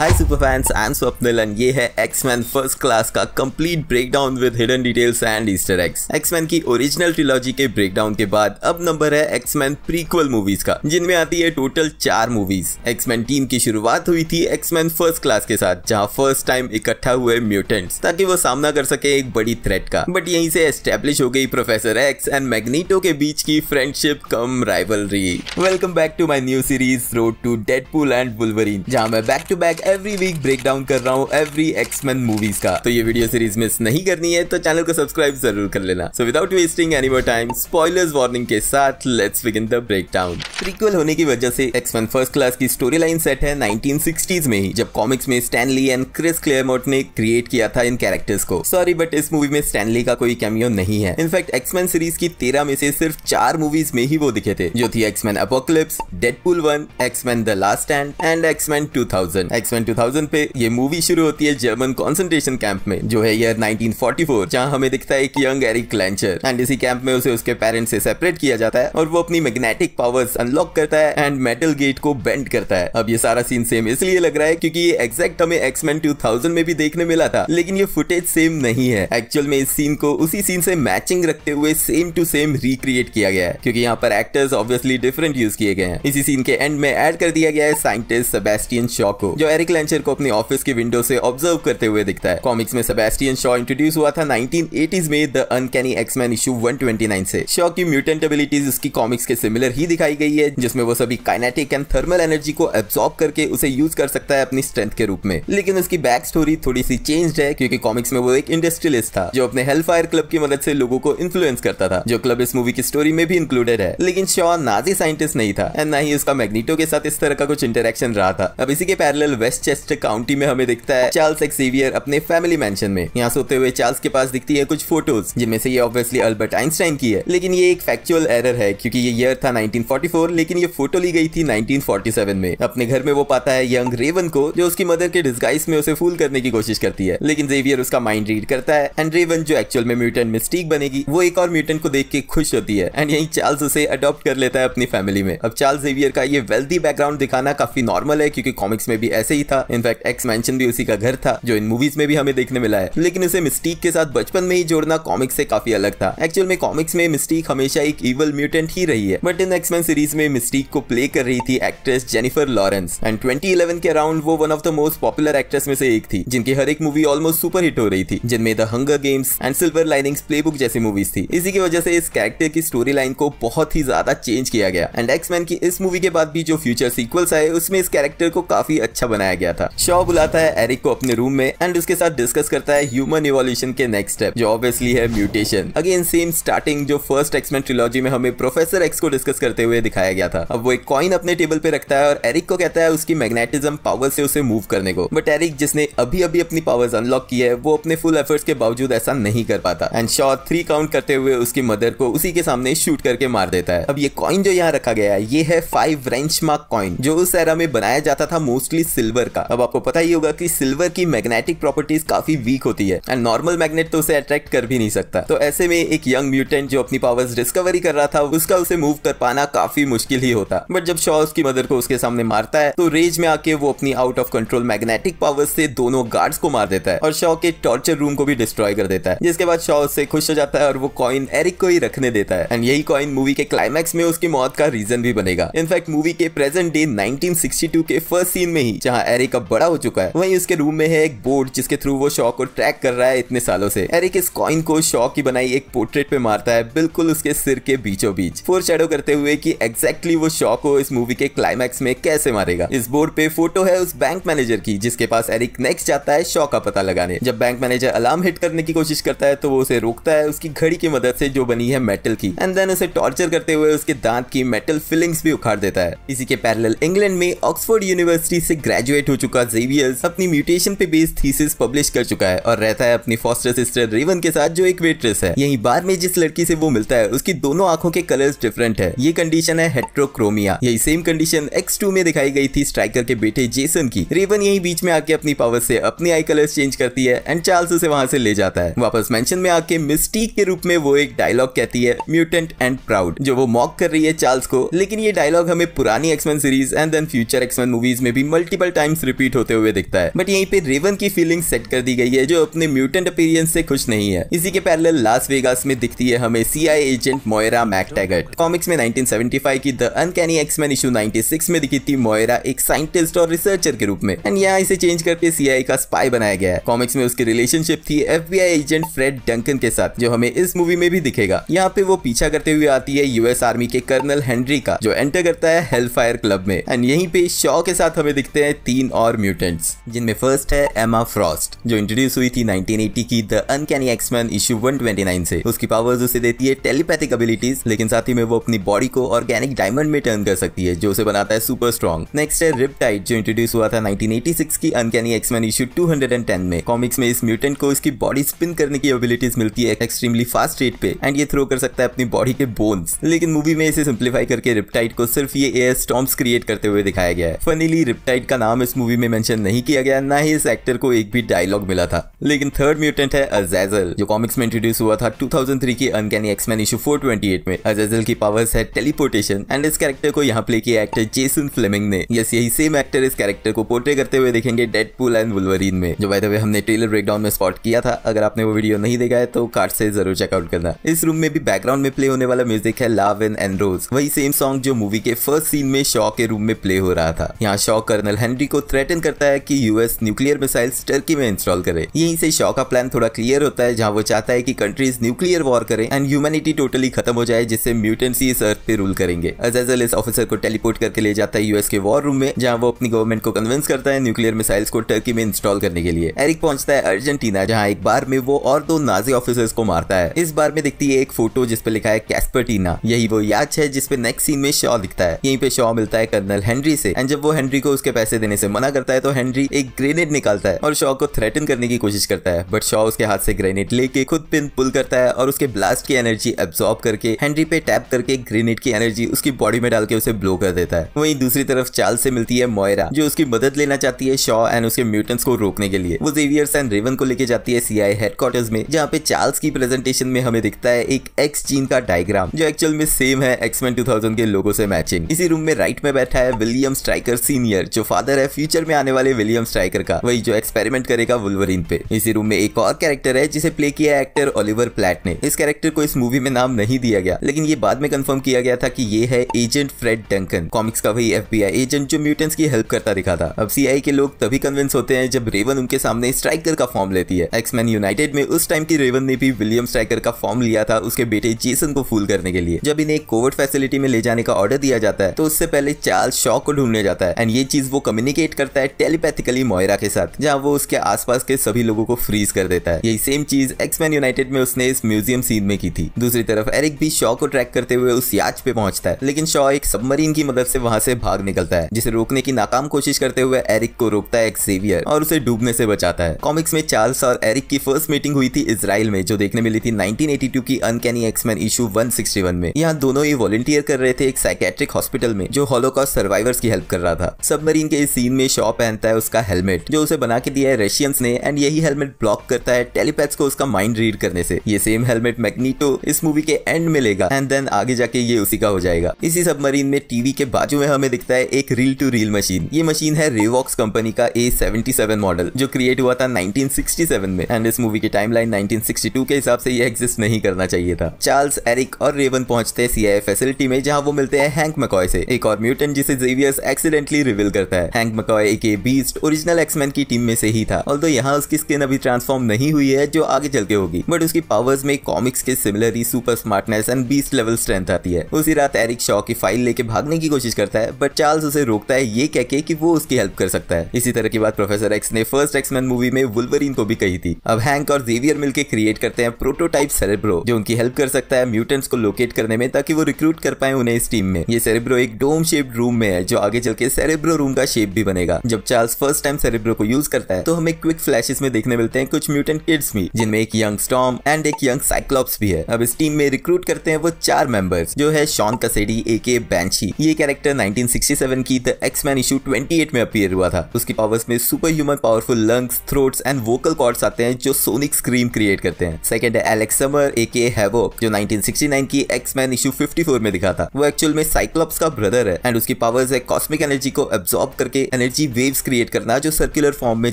Hi super fans, I am Swapnil and ये है X Men first class का complete breakdown with hidden details and Easter eggs. X Men की original trilogy के breakdown के बाद अब नंबर है एक्समैन प्रीक्वल मूवीज का, जिनमें आती है टोटल 4 मूवीज। एक्समैन टीम की शुरुआत हुई थी एक्समैन फर्स्ट क्लास के साथ, जहां फर्स्ट टाइम इकट्ठा हुए म्यूटेंट्स ताकि वो सामना कर सके एक बड़ी थ्रेट का। बट यहीं से एस्टेब्लिश हो गई प्रोफेसर एक्स एंड मैग्नीटो के बीच की friendship cum rivalry. Welcome back to my new series road to Deadpool and Wolverine, जहां मैं back to back every week breakdown कर रहा हूँ एवरी एक्समैन मूवीज का। तो ये वीडियो सीरीज मिस नहीं करनी है तो चैनल को सब्सक्राइब जरूर कर लेना। So without wasting any more time, spoilers warning के साथ let's begin the breakdown. Prequel होने की वजह से एक्समैन फर्स्ट क्लास की स्टोरी लाइन सेट है 1960s में ही, जब कॉमिक्स में Stan Lee and Chris Claremont ने क्रिएट किया था इन कैरेक्टर्स को। सॉरी बट इस मूवी में स्टैन ली का कोई कैमियो नहीं है। इनफैक्ट एक्समैन सीरीज की 13 में से सिर्फ 4 मूवीज में ही वो दिखे थे, जो थी X Men Apocalypse, Deadpool 1, X Men the last stand and X Men 2000। X Men 2000 पे ये मूवी शुरू होती है जर्मन कॉन्सेंट्रेशन कैंप में, जो है ईयर 1944, जहां हमें दिखता है एक यंग एरिक क्लेंचर एंड इसी कैंप में उसे उसके पेरेंट्स से सेपरेट किया जाता है और वो अपनी मैग्नेटिक पावर्स अनलॉक करता है एंड मेटल गेट को बेंड करता है। अब ये सारा सीन सेम इसलिए लग रहा है क्योंकि ये एग्जैक्ट हमें एक्समैन 2000 में भी देखने मिला था, लेकिन ये फुटेज सेम नहीं है। एक्चुअल में इस सीन को उसी सीन से मैचिंग रखते हुए सेम टू सेम रिक्रिएट किया गया है, क्योंकि यहाँ पर एक्टर्स ऑब्वियसली डिफरेंट यूज किए गए हैं। इसी सीन के एंड में ऐड कर दिया गया है साइंटिस्ट सेबेस्टियन शॉ को, जो एरिक क्लेंचर को अपने ऑफिस की विंडो से ऑब्जर्व करते हुए दिखता है। कॉमिक्स में सेबेस्टियन शॉ इंट्रोड्यूस हुआ था 1980s में द अनकैनी एक्समैन इशू 129 से। शॉ की म्यूटेंट एबिलिटीज उसकी कॉमिक्स के सिमिलर ही दिखाई गई है, जिसमें वो सभी काइनेटिक एंड थर्मल एनर्जी को एब्सॉर्ब करके उसे यूज कर सकता है अपनी स्ट्रेंथ के रूप में। लेकिन उसकी बैक स्टोरी थोड़ी सी चेंज्ड है, क्योंकि कॉमिक्स में वो एक इंडस्ट्रियलिस्ट था जो अपने हेलफायर क्लब की मदद से लोगों को इन्फ्लुएंस करता था, जो क्लब इस मूवी की स्टोरी में भी इंक्लूडेड है। लेकिन शॉ नाजी साइंटिस्ट नहीं था एंड ना ही उसका मैग्नीटो के साथ इस तरह का कुछ इंटरेक्शन रहा था। अब इसी के पैरेलल वेस्टचेस्टर काउंटी में हमें दिखता है चार्ल्स एक्सेवियर अपने फैमिली मैंशन में। यहाँ सोते हुए चार्ल्स के पास दिखती है कुछ फोटोज, जिनमें से ये ऑब्वियसली अल्बर्ट आइंस्टाइन की है, लेकिन ये एक फैक्चुअल एरर है क्योंकि ये ईयर था 1944, लेकिन ये फोटो ली गई थी 1947 में। अपने घर में वो पाता है यंग रेवन को, जो उसकी मदर के डिस्गाइज में उसे फूल करने की कोशिश करती है, लेकिन जेवियर उसका माइंड रीड करता है एंड रेवन, जो एक्चुअल में म्यूटेंट मिस्टीक बनेगी, वो एक और म्यूटेंट को देख के खुश होती है एंड यही चार्ल्स उसे अडॉप्ट कर लेता है अपनी फैमिली में। अब चार्ल्स जेवियर का ये वेल्दी बैकग्राउंड दिखाना काफी नॉर्मल है, क्योंकि कॉमिक्स में भी ऐसे ही था। इनफैक्ट एक्स मैंशन भी उसी का घर था, जो इन मूवीज में भी हमें देखने मिला है। लेकिन उसे मिस्टीक के साथ बचपन में ही जोड़ना कॉमिक्स से काफी अलग था। एक्चुअल में कॉमिक्स में मिस्टीक हमेशा एक इवल म्यूटेंट ही रही है, बट इन एक्समैन सीरीज में मिस्टीक को प्ले कर रही थी एक्ट्रेस जेनिफर लॉरेंस एंड 2011 के अराउंड वो one of the most popular actress में से एक थी, जिनकी हर एक मूवी ऑलमोस्ट सुपर हिट हो रही थी, जिनमें the hunger games and silver linings playbook जैसी मूवीज थी। इसी की वजह से इस कैरेक्टर की स्टोरी लाइन को बहुत ही ज्यादा चेंज किया गया एंड एक्समैन की इस मूवी के बाद भी जो फ्यूचर सीक्वल्स आए उसमें इस कैरेक्टर को काफी अच्छा बनाया गया था। शॉ बुलाता है एरिक को अपने रूम में एंड उसके साथ डिस्कस करता है ह्यूमन इवोल्यूशन के नेक्स्ट स्टेप, जो ऑब्वियसली है म्यूटेशन। अगेन सेम स्टार्टिंग जो फर्स्ट एक्समैन ट्रिलॉजी में हमें प्रोफेसर एक्स को डिस्कस करते हुए दिखाया गया था। अब वो एक कॉइन अपने टेबल पे रखता है और एरिक को कहता है उसकी मैग्नेटिज्म पावर से उसे मूव करने को, बट एरिक, जिसने अभी अभी अपनी पावर्स अनलॉक की है, वो अपने फुल एफर्ट्स के बावजूद ऐसा नहीं कर पाता एंड शॉ 3 काउंट करते हुए उसकी मदर को उसी के सामने शूट करके मार देता है। अब ये कॉइन जो यहाँ रखा गया है, ये है 5 रेंच मार्क कॉइन, जो उस एरा में बनाया जाता था मोस्टली सिल्वर का। अब आपको पता ही होगा कि सिल्वर की मैग्नेटिक प्रॉपर्टीज काफी वीक होती है एंड नॉर्मल मैग्नेट तो उसे अट्रैक्ट कर भी नहीं सकता। तो ऐसे में एक यंग म्यूटेंट जो अपनी पावर्स डिस्कवरी कर रहा था, उसका उसे मूव कर पाना काफी मुश्किल ही होता। बट जब शॉ उसकी मदर को उसके सामने मारता है, तो रेज में आके वो अपनी out of control magnetic powers से दोनों गार्ड्स को मार देता है और शॉ के टॉर्चर रूम को भी डिस्ट्रॉय कर देता है, जिसके बाद शॉ उससे खुश हो जाता है और वो कॉइन एरिक को ही रखने देता है एंड यही कॉइन मूवी के क्लाइमैक्स में उसकी मौत का रीजन भी बनेगा। इनफैक्ट मूवी के प्रेजेंट डे 1962 के फर्स्ट सीन में ही, जहां एरिक अब बड़ा हो चुका है, वहीं उसके रूम में है एक बोर्ड जिसके थ्रू वो शॉ को ट्रैक कर रहा है इतने सालों से। एरिक इस कॉइन को शॉ की बनाई एक पोर्ट्रेट पे मारता है, बिल्कुल उसके सिर के बीचों बीच, फोरशैडो करते हुए कि एग्जैक्टली वो शॉ को इस मूवी के क्लाइमैक्स में कैसे मारेगा। इस बोर्ड पे फोटो है उस बैंक मैनेजर की, जिसके पास एरिक नेक्स्ट जाता है शॉ का पता लगाने। जब बैंक मैनेजर अलार्म हिट करने की कोशिश करता है, तो वो उसे रोकता है उसकी घड़ी की मदद से, जो बनी है मेटल की, एंड देन उसे टॉर्चर करते हुए उसके दांत की मेटल फिलिंग्स भी उखाड़ देता है। इसी के पैरेलल इंग्लैंड में ऑक्सफोर्ड यूनिवर्सिटी से ग्रेजुएट हो चुका जेवियर अपनी म्यूटेशन पे बेस्ड थीसिस पब्लिश कर चुका है और रहता है अपनी फॉस्टर सिस्टर रेवन के साथ, जो एक वेट्रेस है। यहीं बार में जिस लड़की से वो मिलता है, उसकी दोनों आंखों के कलर्स डिफरेंट है। ये कंडीशन है हेट्रोक्रोमिया। यही सेम कंडीशन X2 में दिखाई गई थी स्ट्राइकर के बेटे जेसन की। रेवन यही बीच में आके अपनी पावर से अपनी आई कलर्स चेंज करती है एंड चार्ल्स उसे वहां से ले जाता है। वापस मेंशन में आके मिस्टीक के रूप में वो एक डायलॉग कहती है, म्यूटेंट एंड प्राउड, जो वो मॉक कर रही है चार्ल्स को। लेकिन ये डायलॉग हमें पुरानी X Men series and then future X Men movies में भी मल्टीपल टाइम टाइम्स रिपीट होते हुए दिखता है। बट यहीं पे रेवन की फीलिंग सेट कर दी गई है जो अपने म्यूटेंट अपीयरेंस से खुश नहीं है। इसी के पैरेलल लास वेगास में दिखती है हमें CIA एजेंट मोयरा मैकटैगर्ट। कॉमिक्स में 1975 की द अनकैनी एक्समैन इशू 96 में दिखी थी मोयरा एक साइंटिस्ट और रिसर्चर के रूप में, एंड यहाँ इसे चेंज करके CIA का स्पाई बनाया गया है। कॉमिक्स में उसकी रिलेशनशिप थी FBI एजेंट फ्रेड डंकन के साथ, जो हमें इस मूवी में भी दिखेगा। यहाँ पे वो पीछा करते हुए आती है US आर्मी के कर्नल हेनरी का, जो एंटर करता है हेलफायर क्लब में। एंड यहीं पे शॉ के साथ हमें दिखते हैं 3 और म्यूटेंट्स, जिनमें फर्स्ट है एमा फ्रॉस्ट, जो इंट्रोड्यूस हुई थी 1980 की द अनकैनी एक्समैन इशू 129 से। उसकी पावर्स उसे देती है टेलीपैथिक एबिलिटीज, लेकिन साथ ही में वो अपनी बॉडी को ऑर्गेनिक डायमंड में टर्न कर सकती है, जो उसे बनाता है सुपर स्ट्रॉन्ग। नेक्स्ट है रिपटाइड, जो इंट्रोड्यूस हुआ था 1986 की अनकैनी एक्समैन इशू 210 में। कॉमिक्स में इस म्यूटेंट को इसकी बॉडी स्पिन करने की एबिलिटीज मिलती है एक्सट्रीमली फास्ट रेट पे, एंड ये थ्रो कर सकता है अपनी बॉडी के बोन्स। लेकिन मूवी में इसे सिंप्लीफाई करके रिपटाइड को सिर्फ ये एयर स्टॉर्म्स क्रिएट करते हुए दिखाया गया है। फनीली रिपटाइड का नाम इस मूवी में मेंशन नहीं किया गया, ना ही इस एक्टर को एक भी डायलॉग मिला था। लेकिन थर्ड म्यूटेंट है अज़ाज़ल, जो कॉमिक्स में इंट्रोड्यूस हुआ था 2003 की अनकैनी एक्समैन इशू 428 में। अज़ाज़ल की पावर्स है टेलीपोर्टेशन, एंड इस कैरेक्टर को यहाँ प्ले किया एक्टर जेसन फ्लेमिंग ने। यस, यही सेम एक्टर इस कैरेक्टर को पोर्ट्रे करते हुए देखेंगे डेडपूल एंड वुल्वरीन में, जो बाय द वे हमने ट्रेलर ब्रेकडाउन में स्पॉट किया था। अगर आपने वो वीडियो नहीं देखा है तो कार्ड से जरूर चेकआउट करना। इस रूम में भी बैकग्राउंड में प्ले होने वाला म्यूजिक है लव एंड रोज, वही सेम सॉन्ग जो मूवी के फर्स्ट सीन में शॉ के रूम में प्ले हो रहा था। यहाँ शॉ कर्नल हेनरी को थ्रेटन करता है कि US न्यूक्लियर मिसाइल्स टर्की में इंस्टॉल करे। यहीं से शॉ का प्लान थोड़ा क्लियर होता है, जहाँ वो चाहता है कि कंट्रीज न्यूक्लियर वॉर करें एंड ह्यूमैनिटी टोटली खत्म हो जाए, जिससे म्यूटेंट्स ही इस अर्थ पे रूल करेंगे। अज़ाज़ल इस ऑफिसर को टेलीपोर्ट करके ले जाता है US के वॉर रूम में, जहाँ वो अपनी गवर्नमेंट को कन्विंस करता है न्यूक्लियर मिसाइल्स को टर्की में इंस्टॉल करने के लिए। एरिक पहुंचता है अर्जेंटीना, जहाँ एक बार में वो और 2 नाजी ऑफिसर्स को मारता है। इस बार में दिखती है एक फोटो जिसपे लिखा है कैस्पर्टीना, यही वो याच है जिसपे नेक्स्ट सीन में शॉ दिखता है। यहीं पे शॉ मिलता है कर्नल हेनरी से, एंड जब वो हेनरी को उसके पैसे देने से मना करता है तो हेनरी एक ग्रेनेड निकालता है और शॉ को थ्रेटन करने की कोशिश करता है। बट शॉ उसके हाथ से ग्रेनेड लेके खुद पिन पुल करता है और उसके ब्लास्ट की एनर्जी एब्सॉर्ब करके हेनरी पे टैप करके ग्रेनेड की एनर्जी उसकी बॉडी में डाल के उसे ब्लो कर देता है। वहीं दूसरी तरफ चार्ल्स से मिलती है मोयरा, जो उसकी मदद लेना चाहती है शॉ एंड उसके म्यूटेंट्स को रोकने के लिए। वो जेवियर्स एंड रेवन को लेके जाती है CIA हेडक्वार्टर्स में, जहाँ पे चार्ल्स की प्रेजेंटेशन में हमें दिखता है एक एक्स जीन का डायग्राम, जो एक्चुअल में सेम है एक्समैन 2000 के लोगो से मैचिंग। इसी रूम में राइट में बैठा है विलियम स्ट्राइकर सीनियर, जो फादर है फ्यूचर में आने वाले विलियम स्ट्राइकर का, वही जो एक्सपेरिमेंट करेगा वुल्वरीन पे। इसी रूम में एक और कैरेक्टर है जिसे प्ले किया एक्टर ओलिवर प्लैट ने। इस कैरेक्टर को इस मूवी में नाम नहीं दिया गया, लेकिन ये बाद में कंफर्म किया गया था कि ये है एजेंट फ्रेड डंकन, कॉमिक्स का वही FBI एजेंट जो म्यूटेंट्स की हेल्प करता दिखा था। अब CIA के लोग तभी कन्विंस होते हैं जब रेवन उनके सामने स्ट्राइकर का फॉर्म लेती है। एक्समैन यूनाइटेड में उस टाइम की रेवन ने भी विलियम स्ट्राइकर का फॉर्म लिया था उसके बेटे जेसन को फूल करने के लिए। जब इन्हें एक कोवर्ट फैसिलिटी में ले जाने का ऑर्डर दिया जाता है तो उससे पहले चार्ल्स शॉ को ढूंढने जाता है, एंड ये चीज वो कम्युनिकेट करता है टेलीपैथिकली मोयरा के साथ, जहाँ वो उसके आसपास के सभी लोगों को फ्रीज कर देता है। यही सेम चीज एक्समैन यूनाइटेड में उसने इस म्यूजियम सीन में की थी। दूसरी तरफ एरिक भी शॉ को ट्रैक करते हुए उस याच पे पहुंचता है, लेकिन शॉ एक सबमरीन की मदद से वहां से भाग निकलता है, जिसे रोकने की नाकाम कोशिश करते हुए एरिक को रोकता है एक्सेवियर और उसे डूबने से बचाता है। कॉमिक्स में चार्ल्स और एरिक की फर्स्ट मीटिंग हुई थी इजराइल में, जो देखने मिली थी 1982 की अनकैनी एक्समैन इशू 161 में। यहाँ दोनों ही वॉलंटियर कर रहे थे एक साइकेट्रिक हॉस्पिटल में, जो हॉलोकॉस्ट सर्वाइवर्स की हेल्प कर रहा था। सबमरीन के इस सीन में शॉ पहनता है उसका हेलमेट, जो उसे बना के दिया है रशियंस ने, एंड यही हेलमेट ब्लॉक करता है टेलीपैथ्स को उसका माइंड रीड करने से। ये सेम हेलमेट मैग्नीटो इस मूवी के एंड में लेगा, एंड देन आगे जाके ये उसी का हो जाएगा। इसी सबमरीन में टीवी के बाजू में हमें दिखता है एक रील टू रील मशीन। ये मशीन है रेवॉक्स कंपनी का A77 मॉडल, जो क्रिएट हुआ था 1967 में, एंड इस मूवी की टाइमलाइन 1962 के हिसाब से ये एग्जिस्ट नहीं करना चाहिए था। चार्ल्स, एरिक और रेवन पहुंचते हैं CIA फैसिलिटी में, जहां वो मिलते हैं हैंक मैकॉय से, एक और म्यूटेंट जिसे जेवियर्स एक्सीडेंटली रिवील करता है। हैंक मैकॉय एके बीस्ट ओरिजिनल एक्समैन की टीम में से ही था, ऑल्दो यहाँ उसकी स्किन अभी ट्रांसफॉर्म नहीं हुई है, जो आगे चल के होगी, बट उसकी पावर्स में कॉमिक्स के similar he super smartness and beast level strength आती है। उसी रात एरिक शॉ की फाइल लेके भागने की कोशिश करता है, बट चार्ल्स उसे रोकता है ये कह के कि वो उसकी हेल्प कर सकता है। इसी तरह की बात प्रोफेसर एक्स ने फर्स्ट एक्समैन मूवी में वुल्वरीन को भी कही थी। अब हैंक और जेवियर मिलकर क्रिएट करते हैं प्रोटोटाइप सेरेब्रो, जो उनकी हेल्प कर सकता है म्यूटेंट्स को लोकेट करने में, ताकि वो रिक्रूट कर पाए उन्हें इस टीम में। ये सेरेब्रो एक डोम शेप्ड रूम में है, जो आगे चल के सेरेब्रो रूम का शेप भी बनेगा। जब चार्ल्स फर्स्ट टाइम सेरेब्रो को यूज करता है तो हमें क्विक फ्लैशेस में देखने मिलते हैं कुछ म्यूटेंट किड्स भी, जिनमें एक यंग स्टॉर्म एंड एक यंग साइक्लॉप्स भी है। अब इस टीम में रिक्रूट करते हैं वो 4 मेंबर्स, जो है शॉन कैसिडी एके बैंशी। ये कैरेक्टर 1967 की द एक्समैन इशू 28 में अपीयर हुआ था। उसकी पावर्स में super human powerful lungs, throats and vocal cords आते हैं, जो सोनिक स्क्रीम क्रिएट करते हैं। सेकंड है एलेक्स समर एके हैवोक, जो 1969 की एक्समैन इशू 54 में दिखा था। वो एक्चुअल में साइक्लॉप्स का ब्रदर है, एंड उसकी पावर्स है कॉस्मिक एनर्जी को एब्सॉर्ब करके एनर्जी वेव्स क्रिएट करना जो सर्कुलर फॉर्म में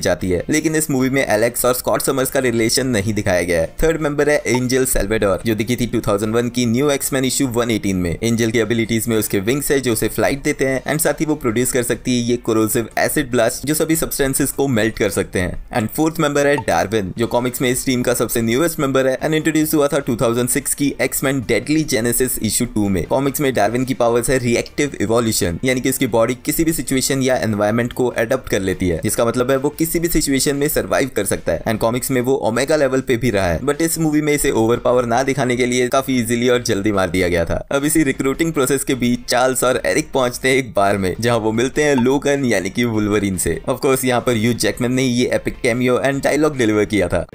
जाती है। लेकिन इस मूवी में एलेक्स और स्कॉट समर्स का रिलेशन नहीं दिखाया गया है। थर्ड मेंबर है एंजल सेल्वेडोर, जो दिखी थी 2001 की न्यू एक्समैन इशू 118 में। एंजल की एबिलिटीज में उसके विंग्स है जो उसे फ्लाइट देते हैं एंड साथ ही वो प्रोड्यूस कर सकती है ये कोरोसिव एसिड ब्लास्ट जो सभी सब्सटेंसेस को मेल्ट कर सकते हैं। एंड फोर्थ मेंबर है डार्विन, जो कॉमिक्स में इस टीम का सबसे न्यूएस्ट मेंबर है एंड इंट्रोड्यूस हुआ था 2006 की एक्समैन डेडली जेनेसिस इशू 2 में। कॉमिक्स में डार्विन की पावर्स है रिएक्टिव इवोल्यूशन, यानी कि उसकी बॉडी किसी भी सिचुएशन या एनवायरमेंट को अडॉप्ट कर लेती है, जिसका मतलब है वो किसी भी सिचुएशन में सर्वाइव कर सकता है। एंड कॉमिक्स में वो ओमेगा लेवल पे भी रहा है, बट इस मूवी में इसे ओवर पावर ना दिखाने के लिए काफी इजीली और जल्दी मार दिया गया था। अब इसी रिक्रूटिंग प्रोसेस के बीच चार्ल्स और एरिक पहुंचते हैं एक बार में, जहां वो मिलते हैं लोगन यानी कि वुल्वरीन से। ऑफ कोर्स यहाँ पर ह्यू जैकमैन ने ये epic cameo and dialogue deliver किया था।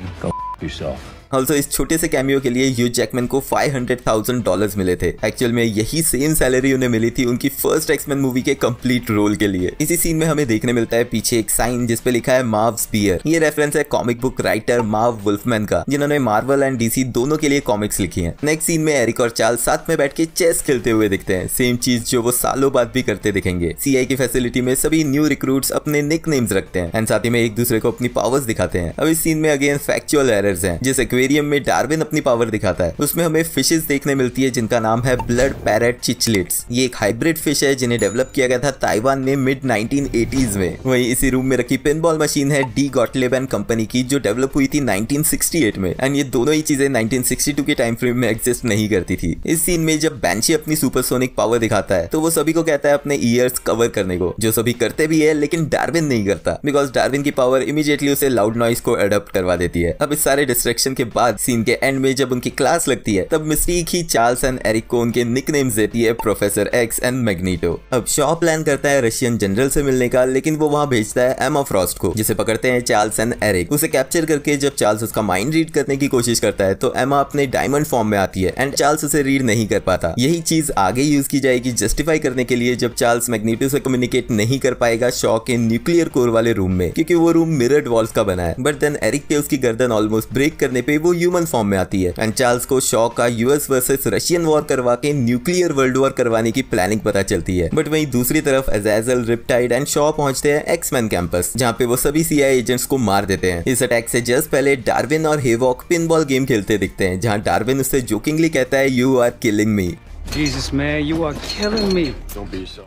ऑल्सो इस छोटे से कैमियो के लिए ह्यू जैकमैन को $500,000 मिले थे। एक्चुअल में यही सेम सैलरी उन्हें मिली थी उनकी फर्स्ट एक्समैन मूवी के कंप्लीट रोल के लिए। इसी सीन में हमें देखने मिलता है पीछे एक साइन जिसपे लिखा है मार्व्स बियर। ये रेफरेंस है कॉमिक बुक राइटर मार्व वुल्फमैन का, जिन्होंने मार्वल एंड डीसी दोनों के लिए कॉमिक्स लिखी हैं। नेक्स्ट सीन में एरिक और चार्ल्स साथ में बैठ के चेस खेलते हुए दिखते हैं, सेम चीज जो वो सालों बाद भी करते दिखेंगे। सीआई की फैसिलिटी में सभी न्यू रिक्रूट्स अपने निक नेम्स रखते हैं एंड साथ ही में एक दूसरे को अपनी पावर्स दिखाते हैं। अब इस सीन में अगेन फैक्चुअल एरर्स हैं। जिस एक्वेरियम में डार्विन अपनी पावर दिखाता है उसमें हमें फिशेस देखने मिलती है जिनका नाम है ब्लड पैरेट चिचलेट्स। ये एक हाइब्रिड फिश है जिन्हें डेवलप किया गया था ताइवान में मिड 1980s में। वहीं इसी रूम में रखी पिनबॉल मशीन है डी गॉटलिब एंड कंपनी की, जो डेवलप हुई थी 1968 में। एंड ये दोनों ही चीजें 1962 के टाइम फ्रेम में एग्जिस्ट नहीं करती थी। इस सीन में जब बैंशी अपनी सुपरसोनिक पावर दिखाता है तो वो सभी को कहता है अपने ईयर्स कवर करने को, जो सभी करते भी है लेकिन डार्विन नहीं करता, बिकॉज डार्विन की पावर इमीडिएटली उसे लाउड नॉइस को अडॉप्ट करवा देती है। अब इस सारे डिस्ट्रैक्शन के बाद सीन के एंड में जब उनकी क्लास लगती है तब मिस्टीक ही चार्ल्स एंड एरिक को उनके निकनेम्स देती है प्रोफेसर एक्स एंड मैग्नीटो। अब शॉ प्लान करता है रशियन जनरल से मिलने का, लेकिन वो वहां भेजता है एमा फ्रॉस्ट को, जिसे पकड़ते हैं चार्ल्स एंड एरिक। उसे कैप्चर करके जब चार्ल्स उसका माइंड रीड करने की कोशिश करता है तो एमा अपने डायमंड फॉर्म में आती है एंड चार्ल्स उसे रीड नहीं कर पाता। यही चीज आगे यूज की जाएगी जस्टिफाई करने के लिए जब चार्ल्स मैग्नीटो से कम्युनिकेट नहीं कर पाएगा शॉ के न्यूक्लियर कोर वाले रूम में, क्योंकि वो रूम मिरर्ड वॉल्स का बना है। बट देन एरिक के उसकी गर्दन ऑलमोस्ट ब्रेक करने पे वो ह्यूमन फॉर्म में आती है एंड चार्ल्स को शॉ का यूएस वर्सेस रशियन वॉर करवा के न्यूक्लियर वर्ल्ड वॉर करवाने की प्लानिंग पता चलती है। बट वहीं दूसरी तरफ अज़ाज़ल, रिपटाइड एंड शॉ पहुंचते हैं एक्समैन कैंपस, जहां पे वो सभी सीआईए एजेंट्स को मार देते हैं। इस अटैक से जस्ट पहले डार्विन और हेवॉक पिनबॉल गेम खेलते दिखते हैं, जहां डार्विन उससे जोकिंगली कहता है you are killing me. Jesus man, you are killing me.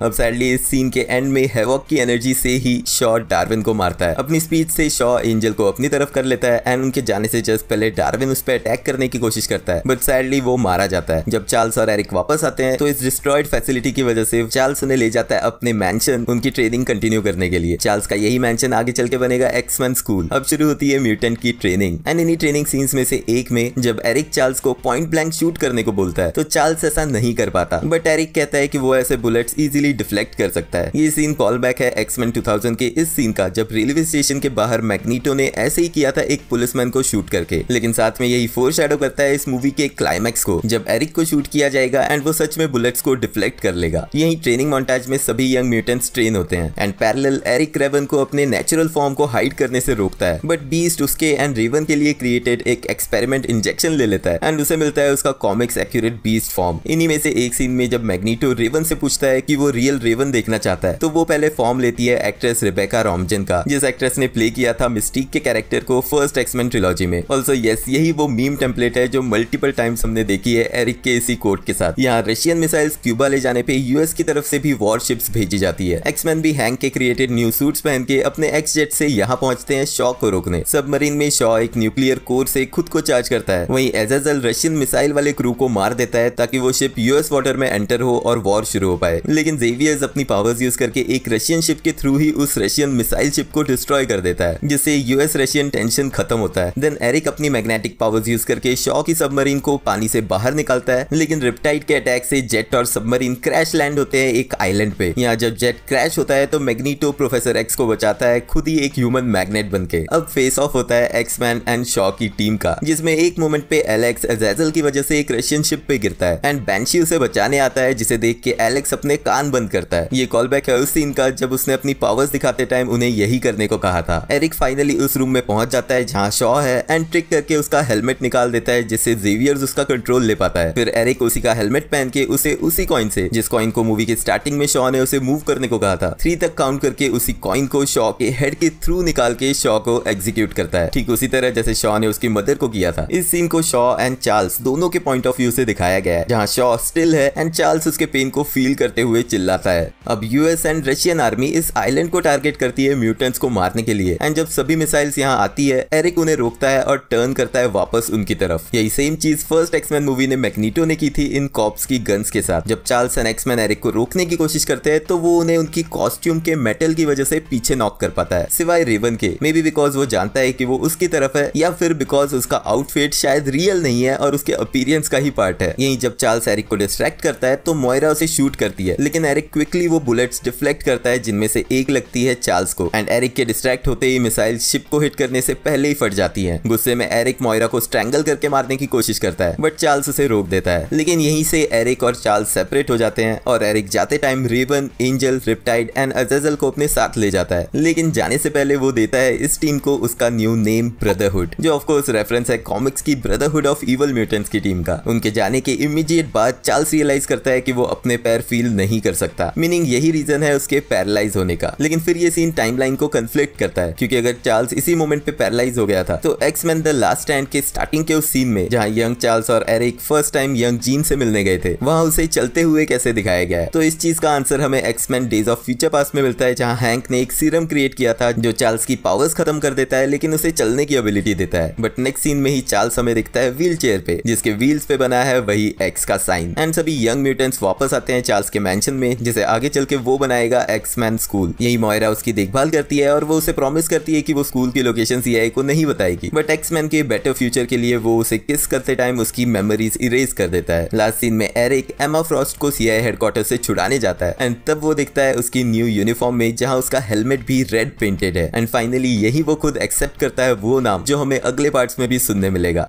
अब सैडली इस सीन के एंड में हेवॉक की एनर्जी से ही शॉ डार्विन को मारता है। अपनी स्पीड से शॉ एंजल को अपनी तरफ कर लेता है एंड उनके जाने से जस्ट पहले डार्विन उस पर अटैक करने की कोशिश करता है, बट सैडली वो मारा जाता है। जब चार्ल्स और एरिक वापस आते हैं तो इस डिस्ट्रॉयड फैसिलिटी की वजह से चार्ल्स उन्हें ले जाता है अपने मैंशन उनकी ट्रेनिंग कंटिन्यू करने के लिए। चार्ल्स का यही मैंशन आगे चल के बनेगा एक्समैन स्कूल। अब शुरू होती है म्यूटेंट की ट्रेनिंग एंड इन्हीं ट्रेनिंग सीन्स में से एक में जब एरिक चार्ल्स को पॉइंट ब्लैंक शूट करने को बोलता है तो चार्ल्स ऐसा नहीं कर पाता, बट एरिक कहता है कि वो ऐसे बुलेट्स इजीली डिफ्लेक्ट कर सकता है। ये सीन कॉल बैक है एक्समैन 2000 के इस सीन का, जब रेलवे स्टेशन के बाहर मैग्नीटो ने ऐसे ही किया था एक पुलिसमैन को शूट करके। लेकिन साथ में यही फोरशैडो करता है इस मूवी के क्लाइमैक्स को, जब एरिक को शूट किया जाएगा एंड वो सच में बुलेट्स को डिफ्लेक्ट कर लेगा। यही ट्रेनिंग मोन्टाज में सभी यंग म्यूटेंट्स ट्रेन होते हैं एंड पैरेलल एरिक रेवन को अपने नेचुरल फॉर्म को हाइड करने से रोकता है, बट बीस्ट उसके एंड रेवन के लिए क्रिएटेड एक एक्सपेरिमेंट इंजेक्शन ले लेता है एंड उसे मिलता है उसका कॉमिक्स एक्यूरेट बीस्ट फॉर्म। इन्हीं में से एक सीन में जब मैग्नीटो रेवन से पूछता है कि वो रियल रेवन देखना चाहता है तो वो पहले फॉर्म लेती है एक्ट्रेस रिबेका रॉम्जन का, जिस एक्ट्रेस ने प्ले किया था मिस्टीक के कैरेक्टर को फर्स्ट एक्समैन ट्रिलॉजी में। ऑल्सो यस, यही वो मीम टेम्पलेट है जो मल्टीपल टाइम्स हमने देखी है एरिक के इसी कोट के साथ। यहाँ रशियन मिसाइल्स क्यूबा ले जाने पे यूएस की तरफ से भी वॉरशिप्स भेजी जाती है। एक्समैन भी हैंक के क्रिएटेड न्यू सूट्स पहन के अपने एक्स जेट से यहाँ पहुंचते हैं शॉ को रोकने। सबमरीन में शॉ एक न्यूक्लियर कोर से खुद को चार्ज करता है, वहीं अज़ाज़ल रशियन मिसाइल वाले क्रू को मार देता है ताकि वो शिप यूएस वाटर में एंटर हो और वॉर शुरू हो पाए। लेकिन ज़ेवियर्स अपनी पावर्स यूज करके एक रशियन शिप के थ्रू ही उस रशियन मिसाइल शिप को डिस्ट्रॉय कर देता है, जिससे यूएस रशियन टेंशन खत्म होता है। देन एरिक अपनी मैग्नेटिक पावर्स यूज करके शॉ की सबमरीन को पानी से बाहर निकालता है, लेकिन रिपटाइड के अटैक से जेट और सबमरीन क्रैश लैंड होते हैं एक आइलैंड पे। यहाँ जब जेट क्रैश होता है तो मैग्नीटो प्रोफेसर एक्स को बचाता है खुद ही एक ह्यूमन मैग्नेट बनके। अब फेस ऑफ होता है एक्समैन एंड शॉ की टीम का, जिसमें एक मोमेंट पे एलेक्स अज़ाज़ल की वजह से एक रशियन शिप पे गिरता है एंड बैंशी आर्ची उसे बचाने आता है, जिसे देख के एलेक्स अपने कान बंद करता है। ये कॉल बैक है उस सीन का जब उसने अपनी पावर्स दिखाते टाइम उन्हें यही करने को कहा था। एरिक फाइनली उस रूम में पहुंच जाता है जहाँ शॉ है एंड ट्रिक करके उसका हेलमेट निकाल देता है, जिससे जेवियर्स उसका कंट्रोल ले पाता है। फिर एरिक उसी का हेलमेट पहन के उसे उसी कॉइन से, जिस कॉइन को मूवी के स्टार्टिंग में शॉ ने उसे मूव करने को कहा था, 3 तक काउंट करके उसी कॉइन को शॉ के हेड के थ्रू निकाल के शॉ को एग्जीक्यूट करता है, ठीक उसी तरह जैसे शॉ ने उसकी मदर को किया था। इस सीन को शॉ एंड चार्ल्स दोनों के पॉइंट ऑफ व्यू से दिखाया गया है, जहाँ शॉ स्टिल है एंड चार्ल्स उसके पेन को फील करते हुए चिल्लाता है। अब यूएस एंड रशियन आर्मी इस आइलैंड को टारगेट करती है म्यूटेंट्स को मारने के लिए, एंड जब सभी मिसाइल्स यहाँ आती है एरिक उन्हें रोकता है और टर्न करता है वापस उनकी तरफ। यही सेम चीज फर्स्ट एक्समैन मूवी ने मैग्नीटो ने की थी इन कॉप्स की गन्स के साथ। जब चार्ल्स एंड एक्समैन एरिक को रोकने की कोशिश करते हैं तो वो उन्हें उनकी कॉस्ट्यूम के मेटल की वजह से पीछे नॉक कर पाता है, सिवाय रेवन के। मे बी बिकॉज वो जानता है कि वो उसकी तरफ है, या फिर बिकॉज उसका आउटफिट शायद रियल नहीं है और उसके अपीयरेंस का ही पार्ट है। यही जब चार्ल्स एरिक को डिस्ट्रैक्ट करता है तो मोइरा उसे शूट करती है, लेकिन एरिक क्विकली वो बुलेट्स डिफ्लेक्ट करता है, जिनमें से एक लगती है चार्ल्स को, एंड एरिक के डिस्ट्रैक्ट होते ही मिसाइल शिप को हिट करने से पहले ही फट जाती है। गुस्से में एरिक मोइरा को स्ट्रैंगल करके मारने की कोशिश करता है, बट चार्ल्स उसे रोक देता है। लेकिन यहीं से एरिक और चार्ल्स सेपरेट हो जाते हैं और एरिक जाते time Raven, Angel, Riptide and Azazel को अपने साथ ले जाता है। लेकिन जाने से पहले वो देता है इस टीम को उसका न्यू नेम ब्रदरहुड, जो ऑफ कोर्स रेफरेंस है कॉमिक्स की ब्रदरहुड ऑफ इवल म्यूटेंट्स की टीम का। उनके जाने के इमीडिएट बाद चार्ल्स रियलाइज करता है कि वो अपने पैर फील नहीं कर सकता, मीनिंग यही रीजन है उसके पैरालाइज होने का। लेकिन फिर ये सीन टाइमलाइन को कन्फ्लिक्ट करता है, क्योंकि अगर चार्ल्स इसी मोमेंट पे पैरालाइज हो गया था तो एक्समैन द लास्ट स्टैंड के स्टार्टिंग के उस सीन में जहां यंग चार्ल्स और Erik first time young Jean से मिलने गए थे, वहां उसे चलते हुए कैसे दिखाया गया है। तो इस चीज का आंसर हमें X Men days of future past में मिलता है, जहां हैंक ने एक सीरम क्रिएट किया था जो चार्ल्स की पावर्स खत्म कर देता है, लेकिन उसे चलने की एबिलिटी देता है। बट नेक्स्ट सीन में ही चार्ल्स हमें दिखता है व्हील चेयर पे, जिसके व्हील्स पे बना है वही एक्स का साइन, एंड सभी यंग म्यूटेंट्स वापस आते हैं चार्ल्स के मैंशन में, जिसे आगे चल के वो बनाएगा एक्समैन स्कूल। यही मोइरा उसकी देखभाल करती है और वो उसे प्रॉमिस करती है कि वो स्कूल की लोकेशन सीआई को नहीं बताएगी, बट एक्समैन के बेटर फ्यूचर के लिए वो उसे किस करते टाइम उसकी मेमोरीज इरेज कर देता है। लास्ट सीन में एरिक एमा फ्रॉस्ट को सीआई हेडक्वार्टर से छुड़ाने जाता है, एंड तब वो दिखता है उसकी न्यू यूनिफॉर्म में, जहां उसका हेलमेट भी रेड पेंटेड है। एंड फाइनली यही वो खुद एक्सेप्ट करता है वो नाम जो हमें अगले पार्ट्स में भी सुनने मिलेगा,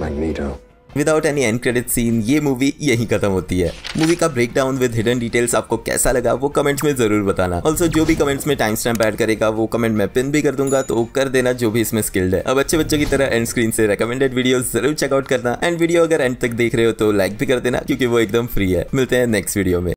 Magneto. Without any end credit scene ये मूवी यहीं खत्म होती है। मूवी का ब्रेकडाउन विद हिडन डिटेल्स आपको कैसा लगा वो कमेंट्स में जरूर बताना। ऑल्सो जो भी कमेंट्स में टाइम स्टैम्प ऐड करेगा वो कमेंट मैं पिन भी कर दूंगा, तो कर देना जो भी इसमें स्किल्ड है। अब अच्छे बच्चों की तरह एंड स्क्रीन से रेकमेंडेड वीडियो जरूर चेकआउट करना, एंड वीडियो अगर एंड तक देख रहे हो तो लाइक भी कर देना, क्योंकि वो एकदम फ्री है। मिलते हैं नेक्स्ट वीडियो में।